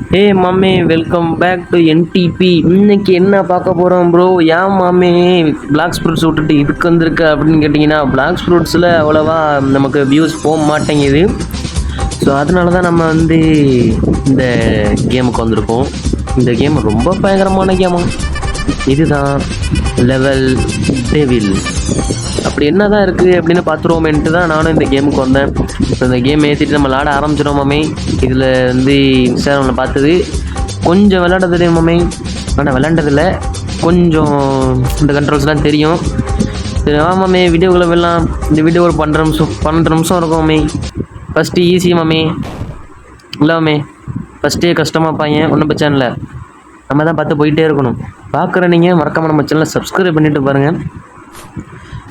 ஹே மாமே, welcome back to NDB. இன்னைக்கு என்ன பார்க்க போகிறோம் ப்ரோ? ஏன் மாமே பிளாக் ஃப்ரூட்ஸ் விட்டுட்டு இதுக்கு வந்திருக்க அப்படின்னு கேட்டிங்கன்னா, பிளாக் ஃப்ரூட்ஸில் அவ்வளோவா நமக்கு வியூஸ் போக மாட்டேங்குது. ஸோ அதனால தான் நம்ம இந்த கேமுக்கு வந்திருக்கோம். இந்த கேம் ரொம்ப பயங்கரமான கேமா. இதுதான் லெவல் டெவில். அப்படி என்ன தான் இருக்குது அப்படின்னு பார்த்துருவோமேன்ட்டு தான் நானும் இந்த கேமுக்கு வந்தேன். இப்போ இந்த கேம் ஏற்றிட்டு நம்ம விளாட ஆரம்பிச்சிடுவோமாமே. இதில் இன்ஸ்டாகிராமில் பார்த்தது கொஞ்சம் விளாட தெரியுமாமே. ஆனால் விளாண்டதில்ல, கொஞ்சம் இந்த கண்ட்ரோல்ஸ்லாம் தெரியும். சரி ஆமாமே, வீடியோக்குள்ளே போயிடலாம். இந்த வீடியோ ஒரு 12 நிமிஷம் இருக்குமாமே. ஃபஸ்ட்டு ஈஸி மாமே இல்லாமே, ஃபஸ்ட்டே கஷ்டமாக பையன் ஒன்றும் பிரச்சனை இல்லை. நம்ம தான் பார்த்து போயிட்டே இருக்கணும். பார்க்குற நீங்கள் மறக்காமல் நம்ம சேனலை சப்ஸ்கிரைப் பண்ணிவிட்டு பாருங்கள்.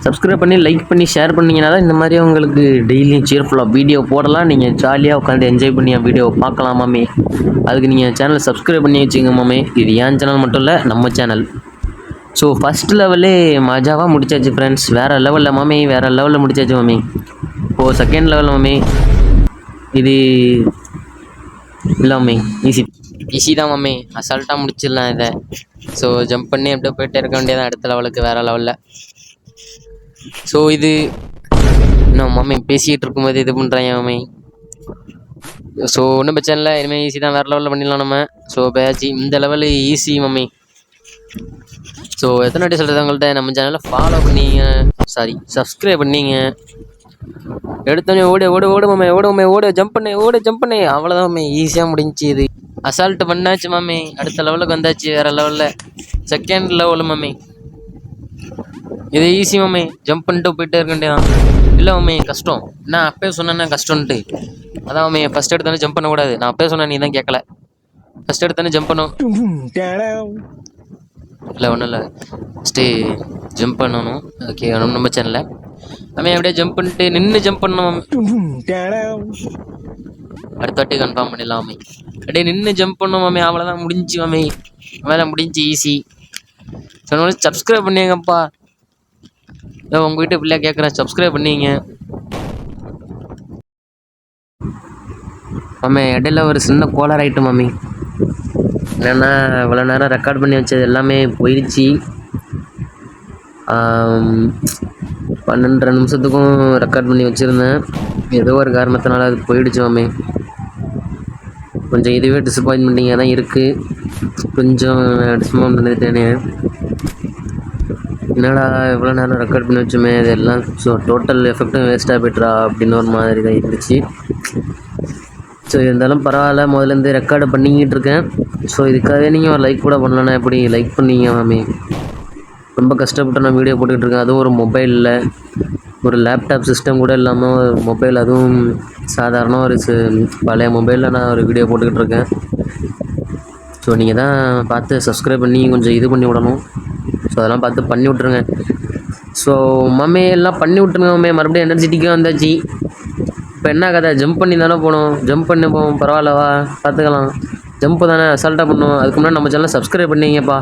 சப்ஸ்கிரைப் பண்ணி லைக் பண்ணி ஷேர் பண்ணிங்கன்னா தான் இந்த மாதிரி உங்களுக்கு டெய்லியும் சியர்ஃபுல்லாக வீடியோ போடலாம். நீங்கள் ஜாலியாக உட்காந்து என்ஜாய் பண்ணி வீடியோ பார்க்கலாமாமே. அதுக்கு நீங்கள் சேனலை சப்ஸ்கிரைப் பண்ணி வச்சுங்க மாமே. இது என் சேனல் மட்டும் இல்லை, நம்ம சேனல். ஸோ ஃபஸ்ட் லெவலே மஜாவாக முடிச்சாச்சு ஃப்ரெண்ட்ஸ். வேறு லெவலில் மாமே, வேறு லெவலில் முடிச்சாச்சு மாமே. இப்போது செகண்ட் லெவல் மாமே. இது இல்லை மாமே, ஈஸி தான் மாமே. அசால்ட்டாக முடிச்சிடலாம் இதை. ஸோ ஜம்ப் பண்ணி அப்படியே போயிட்டே இருக்க வேண்டியதான் அடுத்த லெவலுக்கு, வேறு லெவலில். ஸோ இது இன்னும் மாமே பேசிகிட்டு இருக்கும்போது இது பண்ணுறாங்க மாமே. ஸோ ஒன்றும் பிரச்சனை இல்லை, இனிமேல் ஈஸி தான், வேறு லெவலில் பண்ணிடலாம் நம்ம. ஸோ பேச்சு இந்த லெவலு ஈஸி மாமே. ஸோ எத்தனை வாட்டி சொல்கிறது உங்கள்கிட்ட, நம்ம சேனலில் ஃபாலோ பண்ணிங்க, சப்ஸ்கிரைப் பண்ணிங்க. எடுத்தோடனே ஓடு மாமே, ஓடு ஜம்ப் பண்ணு அவ்வளோதான் மாமே. ஈஸியாக முடிஞ்சு இது. அசால்ட்டு பண்ணாச்சு மாமே. அடுத்த லெவலுக்கு வந்தாச்சு, வேறு லெவலில் செகண்ட் லெவலு மாமே. இது ஈஸி மாமே, ஜம்ப் பண்ணிட்டு போயிட்டே இருக்க வேண்டியதான். இல்லை மாமே கஷ்டம், நான் அப்பயே சொன்னேன்னா கஷ்டம்ன்ட்டு. அதான் மாமே, ஃபஸ்ட் எடுத்தோன்னே ஜம்ப் பண்ணக்கூடாது. நான் அப்பயே சொன்னேன், நீ தான் கேட்கல. ஃபஸ்ட் எடுத்தோன்னே ஜம்ப் பண்ணும். இல்லை ஒன்றும் இல்லை, ஃபஸ்ட்டு ஜம்ப் பண்ணணும். ஓகே, நம்ம சேனலில் மாமே அப்படியே ஜம்ப் பண்ணிட்டு நின்று ஜம்ப் பண்ணணும். அடுத்த வாட்டி கன்ஃபார்ம் பண்ணிடலாம் மாமே. அப்படியே நின்று ஜம்ப் பண்ணணும் மாமே. அவ்வளோதான் முடிஞ்சு மாமே, வேலை முடிஞ்சு ஈஸி. சொன்ன சப்ஸ்கிரைப் பண்ணிங்கப்பா. உங்ககிட்ட இப்படிலாம் கேட்குறேன், சப்ஸ்கிரைப் பண்ணிங்க மாமே. இடையில ஒரு சின்ன கோளாறு ஆகிட்டு மாமி. என்னென்னா இவ்வளோ நேரம் ரெக்கார்ட் பண்ணி வச்சது எல்லாமே போயிடுச்சு. 12 நிமிஷத்துக்கும் ரெக்கார்ட் பண்ணி வச்சுருந்தேன். ஏதோ ஒரு காரணத்தினால அது போயிடுச்சு மாமி. கொஞ்சம் இதுவே டிசப்பாயின்மெண்ட்டிங்காக தான் இருக்குது. கொஞ்சம் டிசப்பாயின்ட் பண்ணிட்டேனே. என்னடா இவ்வளோ நேரம் ரெக்கார்ட் பண்ணி வச்சோமே, இதெல்லாம் ஸோ டோட்டல் எஃபெக்டும் வேஸ்ட்டாக போய்ட்றா அப்படின்னு ஒரு மாதிரி தான் இருந்துச்சு. ஸோ இருந்தாலும் பரவாயில்ல, முதலேருந்து ரெக்கார்டு பண்ணிக்கிட்டு இருக்கேன். ஸோ இதுக்காகவே நீங்கள் ஒரு லைக் கூட பண்ணலன்னா எப்படி? லைக் பண்ணீங்க மாமி. ரொம்ப கஷ்டப்பட்டு நான் வீடியோ போட்டுக்கிட்டு இருக்கேன். அதுவும் ஒரு மொபைலில், ஒரு லேப்டாப் சிஸ்டம் கூட இல்லாமல் ஒரு மொபைல், அதுவும் சாதாரண ஒரு பழைய மொபைலில் நான் ஒரு வீடியோ போட்டுக்கிட்டு இருக்கேன். ஸோ நீங்கள் தான் பார்த்து சப்ஸ்கிரைப் பண்ணி கொஞ்சம் இது பண்ணி விடணும். ஸோ அதெல்லாம் பார்த்து பண்ணி விட்ருங்க. ஸோ மம்மே எல்லாம் பண்ணி விட்ருங்க மம்மே. மறுபடியும் எனர்ஜெட்டிக்காக வந்தாச்சு. இப்போ என்ன கதை? ஜம்ப் பண்ணி தானே போகணும். ஜம்ப் பண்ணி போவோம், பரவாயில்லவா, பார்த்துக்கலாம். ஜம்ப்பு தானே, அசால்ட்டாக பண்ணுவோம். அதுக்கு முன்னாடி நம்ம சேனலை சப்ஸ்கிரைப் பண்ணிங்கப்பா.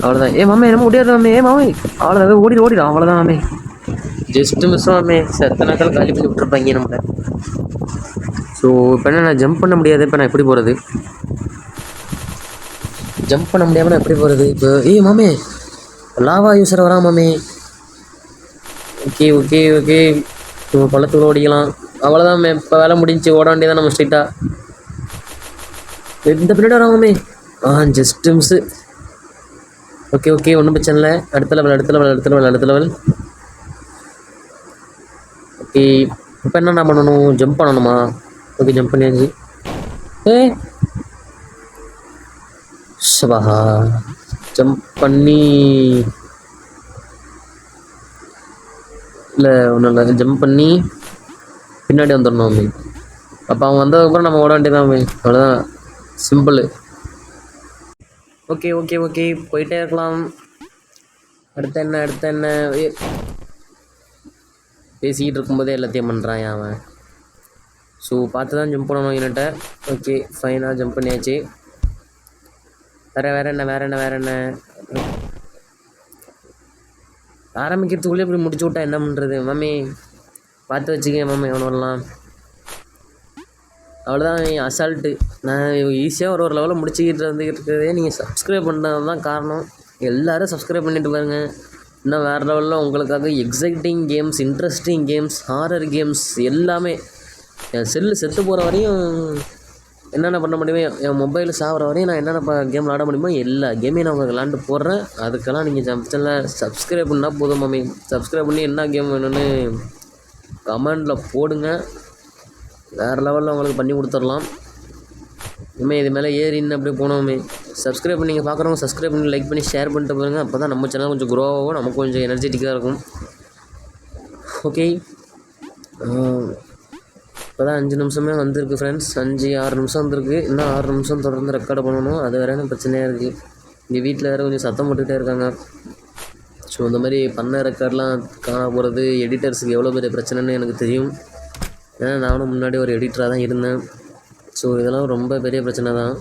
அவ்வளோதான். மாமே என்ன முடியாது மாமே. மாமே அவ்வளோதான், ஓடிடும் அவ்வளோதான் மாமே. ஜஸ்ட்டு மிஸ் மாமே. எத்தனை நாட்கள் காலி பண்ணி விட்ருப்பாங்க நம்மளை. ஸோ இப்போ என்ன, நான் ஜம்ப் பண்ண முடியாது. இப்போ நான் எப்படி போகிறது? ஜம்ப் பண்ண முடியாமல் நான் எப்படி போகிறது இப்போ? மாமே லாவா யூஸர் வரா மாமே. ஓகே பள்ளத்துக்குள்ள ஓடிக்கலாம். அவ்வளோதான் மே, இப்போ வேலை முடிஞ்சு ஓட வேண்டியதான் நம்ம ஸ்ட்ரைட்டாக. இந்த பின்னாடி வராமே. Just miss. ஓகே ஒன்றும் பிரச்சனை இல்லை. அடுத்த லெவல். ஓகே இப்போ என்ன பண்ணணும்? ஜம்ப் பண்ணணுமா? ஓகே ஜம்ப் பண்ணியாச்சு. சபா ஜம்ப் பண்ணி இல்லை ஒன்றும் இல்லை, ஜம்ப் பண்ணி பின்னாடி வந்துடணும். அப்போ அவங்க வந்ததுக்கப்புறம் நம்ம ஓட வேண்டியதான். அவ்வளோதான், சிம்பிள். ஓகே போயிட்டே இருக்கலாம். அடுத்த என்ன பேசிக்கிட்டு இருக்கும்போதே எல்லாத்தையும் பண்ணுறான் அவன். ஸோ பார்த்து தான் ஜம்ப் பண்ணணும் யூனிட்ட. ஓகே ஃபைனாக ஜம்ப் பண்ணியாச்சு. வேறு என்ன ஆரம்பிக்கிறதுக்குள்ளே இப்படி முடிச்சு விட்டா என்ன பண்ணுறது மாமி? பார்த்து வச்சுக்கேன் மாமி. எவனு வரலாம். அவ்வளோதான் அசால்ட்டு. நான் ஈஸியாக ஒரு லெவலில் முடிச்சுக்கிட்டு இருக்கிறதே நீங்கள் சப்ஸ்கிரைப் பண்ணது தான் காரணம். எல்லோரும் சப்ஸ்கிரைப் பண்ணிட்டு பாருங்கள். இன்னும் வேறு லெவலில் உங்களுக்காக exciting games, interesting games, horror games எல்லாமே என் செல்லு செத்து போகிற வரையும் என்னென்ன பண்ண முடியுமோ, என் மொபைல் சாகிற வரையும் நான் என்னென்ன கேம் விளாட முடியுமோ எல்லா கேமையும் நான் உங்களுக்கு விளாண்டு போடுறேன். அதுக்கெல்லாம் நீங்கள் சேனலில் சப்ஸ்கிரைப் பண்ணால் போதும் மாமி. சப்ஸ்கிரைப் பண்ணி என்ன கேம் வேணும்னு கமெண்டில் போடுங்க. வேறு லெவலில் உங்களுக்கு பண்ணி கொடுத்துடலாம். இனிமேல் இது மேலே ஏறின்னு அப்படியே போனோமே. சப்ஸ்கிரைப் பண்ணி நீங்கள் பார்க்குறவங்க சப்ஸ்கிரைப் பண்ணி லைக் பண்ணி ஷேர் பண்ணிட்டு போடுங்க. அப்போ தான் நம்ம சேனல் கொஞ்சம் க்ரோ ஆகும், நமக்கு கொஞ்சம் எனர்ஜெட்டிக்காக இருக்கும். ஓகே, இப்போ தான் 5 நிமிஷமே வந்திருக்கு ஃப்ரெண்ட்ஸ். 5-6 நிமிஷம் வந்திருக்கு. இன்னும் 6 நிமிஷம் தொடர்ந்து ரெக்கார்டு பண்ணணும். அது வேறு எனக்கு பிரச்சனையாக இருக்குது. இங்கே வீட்டில் வேறு கொஞ்சம் சத்தம் போட்டுக்கிட்டே இருக்காங்க. ஸோ இந்த மாதிரி பண்ண ரெக்கார்ட்லாம் காண போகிறது எடிட்டர்ஸுக்கு எவ்வளோ பெரிய பிரச்சனைன்னு எனக்கு தெரியும். ஏன்னா நானும் முன்னாடி ஒரு எடிட்டராக தான் இருந்தேன். ஸோ இதெல்லாம் ரொம்ப பெரிய பிரச்சனை தான்.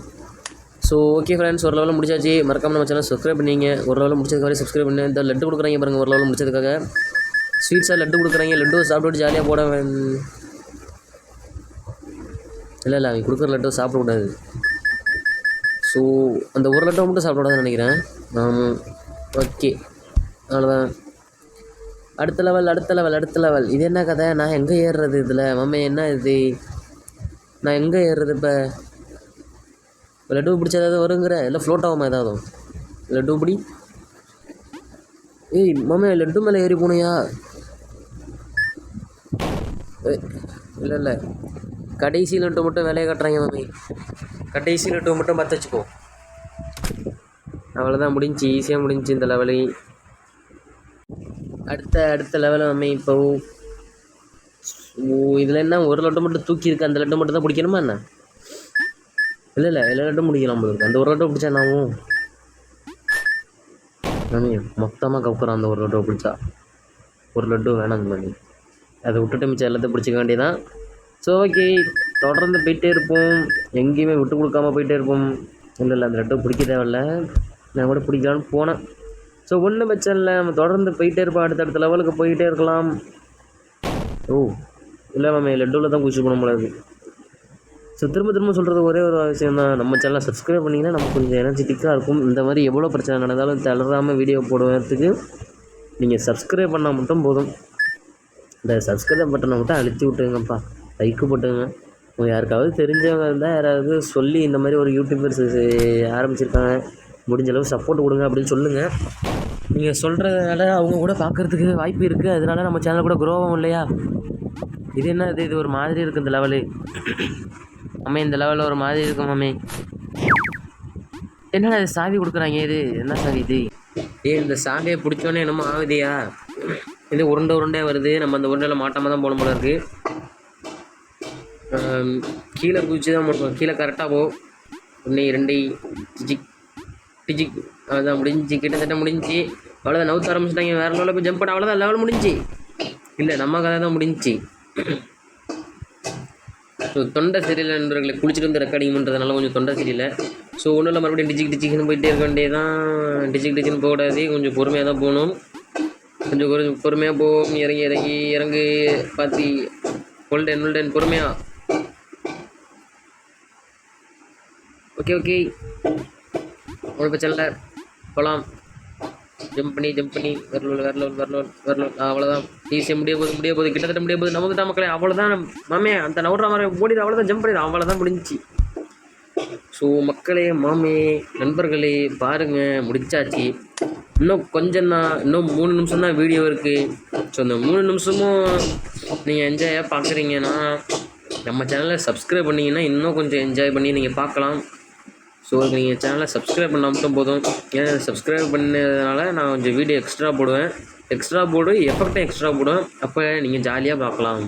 ஸோ ஓகே ஃப்ரெண்ட்ஸ், ஒரு லெவலில் முடிச்சாச்சு. மறக்காமல் நம்ம சேனல் சப்ஸ்கிரைப் பண்ணிங்க. ஒரு லெவலில் முடிச்சதுக்கு வரை சப்ஸ்கிரைப் பண்ணி இந்த லட்டு கொடுக்குறாங்க பாருங்கள். ஒரு லெவலில் முடிச்சதுக்காக ஸ்வீட்ஸாக லட்டு கொடுக்குறாங்க. லட்டு சாப்பிட்டு ஜாலியாக போட இல்லை அவங்க கொடுக்குற லட்டு சாப்பிடக்கூடாது. ஸோ அந்த ஒரு லட்டை மட்டும் சாப்பிடக்கூடாதுன்னு நினைக்கிறேன். ஓகே, அவ்வளோதான். அடுத்த லெவல் இது என்ன கதை? நான் எங்கே ஏறுறது இதில்? மாமே என்ன இது? நான் எங்கே ஏறுறது இப்போ? லட்டு பிடிச்ச ஏதாவது வருங்கிற? இல்லை ஃப்ளோட் ஆகாமல் ஏதாவது லட்டு பிடி. ஏய் மாமே, லட்டு மேலே ஏறி போனியா? இல்லை கடைசி லட்டு மட்டும் வேலையை காட்டுறாங்க மாமி. கடைசி லட்டு மட்டும் பார்த்து வச்சுக்கோ. அவ்வளோதான், முடிஞ்சு. ஈஸியாக முடிஞ்சு இந்த லெவலு. அடுத்த லெவலில் மாமி இப்போ இதில் என்ன ஒரு லட்டு மட்டும் தூக்கி இருக்கு. அந்த லட்டு மட்டும் தான் பிடிக்கணுமா என்ன? இல்லை எல்லா லட்டும் முடிக்கலாம் போல இருக்கு. அந்த ஒரு லட்டை பிடிச்சா என்னாவும் மாமி மொத்தமாக கவுக்குறான். அந்த ஒரு லட்டை பிடிச்சா ஒரு லட்டு வேணாங்க மாமி. அதை விட்டுட்டு மிச்சம் எல்லாத்தையும் பிடிச்சிக்க வேண்டியதான். ஸோ ஓகே, தொடர்ந்து போயிட்டே இருப்போம். எங்கேயுமே விட்டு கொடுக்காமல் போயிட்டே இருப்போம். இல்லை அந்த லட்டு பிடிக்க தேவையில்ல, நான் கூட பிடிக்கலான்னு போனேன். ஸோ ஒன்றும் பிரச்சனை இல்லை, நம்ம தொடர்ந்து போயிட்டே இருப்போம். அடுத்தடுத்த லெவலுக்கு போயிட்டே இருக்கலாம். ஓ இல்லை மாமே, லட்டுவில் தான் குச்சி பண்ண முடியாது. ஸோ திரும்ப சொல்கிறது ஒரே ஒரு விஷயம் தான். நம்ம சேனலை சப்ஸ்கிரைப் பண்ணிங்கன்னா நமக்கு கொஞ்சம் எனர்ஜெட்டிக்காக இருக்கும். இந்த மாதிரி எவ்வளோ பிரச்சனை நடந்தாலும் தளராமல் வீடியோ போடுவதுக்கு நீங்கள் சப்ஸ்கிரைப் பண்ணால் மட்டும் போதும். இந்த சப்ஸ்கிரைப் பட்டனை மட்டும் அழுத்தி விட்டுங்கப்பா, லைக்கு போட்டுங்க. உங்கள் யாருக்காவது தெரிஞ்சவங்க இருந்தால் யாராவது சொல்லி இந்த மாதிரி ஒரு யூடியூபர்ஸ் ஆரம்பிச்சிருக்காங்க, முடிஞ்ச அளவு சப்போர்ட் கொடுங்க அப்படின்னு சொல்லுங்கள். நீங்கள் சொல்கிறதுனால அவங்க கூட பார்க்குறதுக்கு வாய்ப்பு இருக்குது. அதனால நம்ம சேனல் கூட க்ரோ ஆகும் இல்லையா? இது என்ன இது ஒரு மாதிரி இருக்குது இந்த லெவலு. அம்மே இந்த லெவலில் ஒரு மாதிரி இருக்கும் மாமே. என்னடா இது சாவி கொடுக்குறாங்க? இது என்ன சாவி இது? இந்த சாவியை பிடிச்சோன்னே என்னமோ ஆகுதியா? இது உருண்டையாக வருது. நம்ம அந்த உருண்டையில் மாட்டாமல் தான் போன போல இருக்குது. கீழே குதிச்சு தான் போடுவோம். கீழே கரெக்டாக போ. 1 2 டிஜிக் அதுதான் முடிஞ்சு. கிட்டத்தட்ட முடிஞ்சு. அவ்வளோதான், நவுத்த ஆரம்பிச்சிட்டாங்க. வேறு லெவலில் போய் ஜம்ப் பண்ண. அவ்வளோதான், லெவல் முடிஞ்சு. இல்லை நம்ம கதை தான் முடிஞ்சு. ஸோ தொண்டை சரியில்லை நண்பர்களை. குளிச்சுட்டு வந்து ரெக்கார்டிங் பண்ணுறதுனால கொஞ்சம் தொண்டை சரியில்லை. ஸோ ஒன்றும் இல்லை, மறுபடியும் டிஜிக்னு போயிட்டே இருக்க வேண்டியதான். டிஜிக்னு போகக்கூடாது, கொஞ்சம் பொறுமையாக தான் போகணும். கொஞ்சம் பொறுமையாக போகும். இறங்கு பார்த்து ஹோல்டன் பொறுமையாக. ஓகே ஒரு பிரச்சனை இல்லை, போகலாம். ஜம்ப் பண்ணி வரலோல். அவ்வளோதான், ஈஸியாக முடிய போகுது. கிட்டத்தட்ட முடிய போகுது. நமக்கு தான் மக்களே. அவ்வளோதான் மாமே, அந்த நவுற மாதிரி ஓடிது. அவ்வளோதான், ஜம்ப் பண்ணிடு. அவ்வளோதான் முடிஞ்சிச்சு. ஸோ மக்களே, மாமே, நண்பர்களே, பாருங்கள், முடிச்சாச்சு. இன்னும் கொஞ்சம் தான், இன்னும் 3 நிமிஷம் தான் வீடியோ இருக்குது. ஸோ அந்த 3 நிமிஷமும் நீங்கள் என்ஜாயாக பார்க்குறீங்கன்னா நம்ம சேனலை சப்ஸ்கிரைப் பண்ணிங்கன்னா இன்னும் கொஞ்சம் என்ஜாய் பண்ணி நீங்கள் பார்க்கலாம். ஸோ நீங்கள் சேனலை சப்ஸ்கிரைப் பண்ணால் மட்டும் போதும். ஏன்னா சப்ஸ்கிரைப் பண்ணதுனால நான் கொஞ்சம் வீடியோ எக்ஸ்ட்ரா போடுவேன். எஃபெக்டும் எக்ஸ்ட்ரா போடுவேன். அப்போ நீங்கள் ஜாலியாக பார்க்கலாம்.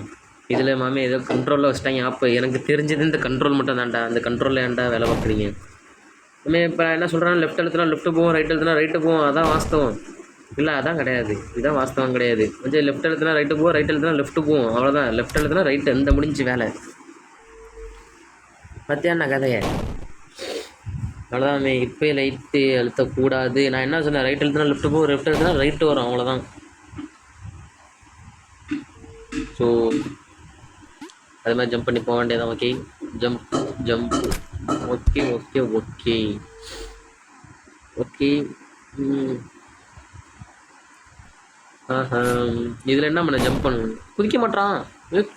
இதில் மாமே ஏதோ கண்ட்ரோலில் வச்சிட்டாங்க. அப்போ எனக்கு தெரிஞ்சது இந்த கண்ட்ரோல் மட்டும் தான்டா. அந்த கண்ட்ரோலில் ஏன்டா வேலை பார்க்குறீங்க? இப்போ என்ன சொல்கிறாங்க, லெஃப்ட் எழுத்துனா லெஃப்ட்டு போவோம், ரைட் எழுத்துனா ரைட்டு போவோம். அதான் வாஸ்தவம் இல்லை? அதான் கிடையாது. இதுதான் வாஸ்தவம் கிடையாது. கொஞ்சம் லெஃப்ட் எழுத்துனா ரைட்டு போவோம், ரைட் எழுத்துனா லெஃப்ட்டு போவோம். அவ்வளோதான். லெஃப்ட் எழுத்துனா ரைட்டு, எந்த முடிஞ்சு வேலை. பார்த்தியா கதையை? அவ்வளோதான். இப்போ லைட்டு அழுத்தக்கூடாது. நான் என்ன சொன்னேன்? ரைட் எழுத்துனா லெஃப்ட்டு போவோம், லெஃப்ட் எழுத்துனா ரைட்டு வரும். அவ்வளோதான். ஸோ அது மாதிரி ஜம்ப் பண்ணி போக வேண்டியதான். Okay. Jump jump. Okay okay okay okay. ஆஹா. இதில் என்ன பண்ண ஜம்ப் பண்ணு, குதிக்க மாட்டான்.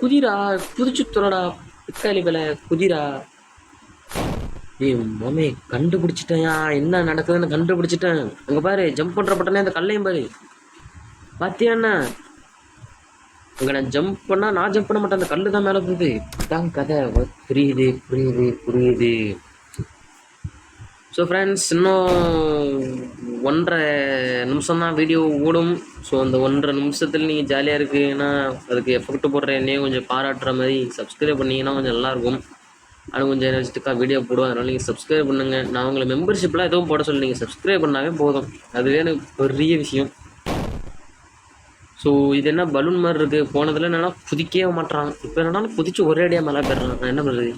குதிரா, குதிச்சு தொலைடா பிக்காளி வேலை, குதிரா. ஏய் மாமே, கண்டுபிடிச்சிட்டேயா என்ன நடக்குதுன்னு கண்டுபிடிச்சிட்டேன். அங்கே பாரு, ஜம்ப் பண்ணுற பட்டனே அந்த கல்லையும் பாரு, பாத்தியா என்ன? அங்கே நான் ஜம்ப் பண்ணால் நான் ஜம்ப் பண்ண மாட்டேன், அந்த கல் தான் மேலே போகுது. இதான் கதை. புரியுது புரியுது புரியுது. ஸோ ஃப்ரெண்ட்ஸ், இன்னும் 1.5 நிமிஷம் தான் வீடியோ ஓடும். ஸோ அந்த 1.5 நிமிஷத்தில் நீங்கள் ஜாலியாக இருக்குன்னா அதுக்கு எஃபெக்ட் போடுற என்னையே கொஞ்சம் பாராட்டுற மாதிரி சப்ஸ்கிரைப் பண்ணிங்கன்னா கொஞ்சம் நல்லாயிருக்கும். ஆனால் கொஞ்சம் எனர்ஜெட்டிக்காக வீடியோ போடுவோம். அதனால் நீங்கள் சப்ஸ்கிரைப் பண்ணுங்கள். நான் உங்களை மெம்பர்ஷிப்லாம் எதுவும் போட சொல்லி, நீங்கள் சப்ஸ்கிரைப் பண்ணாவே போதும், அதுவே எனக்கு பெரிய விஷயம். ஸோ இது என்ன பலூன் மாதிரி இருக்குது. போனதில் என்னென்னா குதிக்கவே மாட்டான். இப்போ என்னன்னா குதிச்சு ஒரே அடியாக மேலே போயிடுறான். நான் என்ன பண்ணுறது?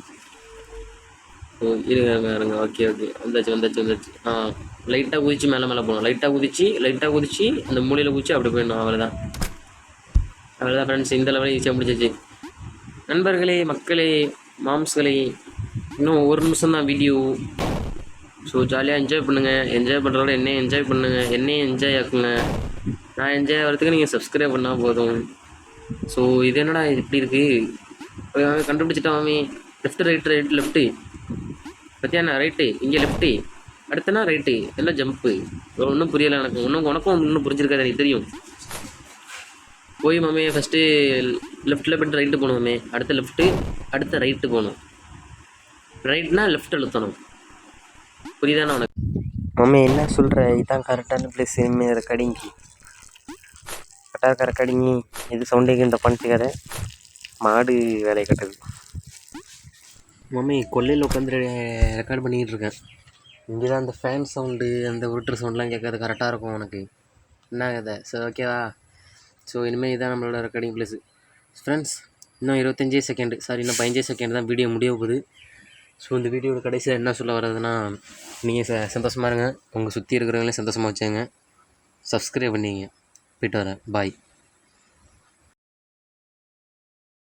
ஓ இருங்க. ஓகே ஓகே, வந்தாச்சு. லைட்டாக குதிச்சு மேலே போகணும். லைட்டாக குதிச்சு அந்த மூலையில் குதிச்சு அப்படி போயிடணும். அவ்வளோதான் ஃப்ரெண்ட்ஸ். இந்த லெவலில் ஈஸியாக முடிச்சிச்சு. நண்பர்களே, மக்களே, மாம்ஸ்களே, இன்னும் 1 நிமிஷம் தான் வீடியோ. ஸோ ஜாலியாக என்ஜாய் பண்ணுங்கள். என்ஜாய் பண்ணுறதோட என்னையும் என்ஜாய் பண்ணுங்கள், என்னையும் என்ஜாய் ஆக்குங்க. நான் என்ஜாய் ஆகிறதுக்கு நீங்கள் சப்ஸ்கிரைப் பண்ணால் போதும். ஸோ இது என்னடா இப்படி இருக்குது? கண்டுபிடிச்சிட்டான் அவன். ரைட்டு லெஃப்ட்டு பற்றியா? ரைட்டு இங்கே, லெஃப்ட்டு அடுத்தனா ரைட்டு, எல்லாம் ஜம்ப்பு. ஒன்றும் புரியலை எனக்கு. உனக்கும் ஒன்றும் புரிஞ்சிருக்காது எனக்கு தெரியும். போய் மாமே ஃபஸ்ட்டு லெஃப்ட்டில் போய்ட்டு ரைட்டு போகணும் மாமே. அடுத்த லெஃப்ட்டு, அடுத்த ரைட்டு போகணும். ரைட்னா லெஃப்ட் அழுத்தணும். புரியுதானே உனக்கு? மாமே என்ன சொல்கிற? இதுதான் கரெக்டான பிளேஸ். இனிமேல் ரெக்கார்டிங்கு கரெக்டாக ரெக்கார்டிங்கு. இது சவுண்டேக்கு இந்த பண்ணிட்டுக்கார மாடு வேலையை கட்டுது. மாமே கொல்லையில் உட்காந்து ரெக்கார்ட் பண்ணிக்கிட்டு இருக்கேன். இங்கே தான் அந்த ஃபேன் சவுண்டு, அந்த உருட்டுற சவுண்ட்லாம் கேட்காது. கரெக்டாக இருக்கும் உனக்கு. என்ன கதை? சரி ஓகேவா? ஸோ இனிமேல் இதுதான் நம்மளோட ரெக்கார்டிங் ப்ளேஸு. ஃப்ரெண்ட்ஸ், இன்னும் 25 செகண்டு, இன்னும் 15 செகண்ட் தான் வீடியோ முடிய போகுது. ஸோ இந்த வீடியோட கடைசியில் என்ன சொல்ல வர்றதுன்னா, நீங்கள் சந்தோஷமாக இருங்க, உங்கள் சுற்றி இருக்கிறவங்களையும் சந்தோஷமாக வச்சுங்க, சப்ஸ்கிரைப் பண்ணிங்க. போய்ட்டு வரேன். பாய்.